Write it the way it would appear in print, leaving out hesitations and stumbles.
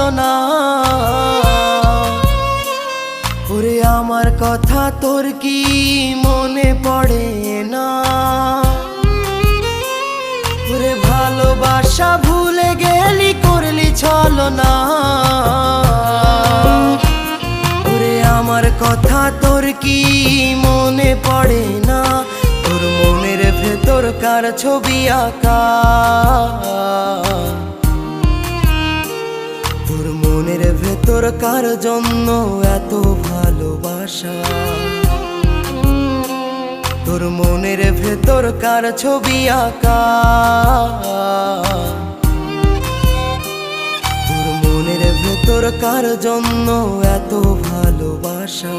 ছলনা। ওরে আমার কথা তোর কি মনে পড়ে না? ওরে ভালোবাসা ভুলে গেলি, করলি ছলনা। ওরে আমার কথা তোর কি মনে পড়ে না? তোর মনের ভেতর কার ছবি আঁকা? তোর মনের ভেতর কার জন্য এত ভালোবাসা? তোর মনের ভেতর কার ছবি আঁকা? তোর মনের ভেতর কার জন্য এত ভালোবাসা?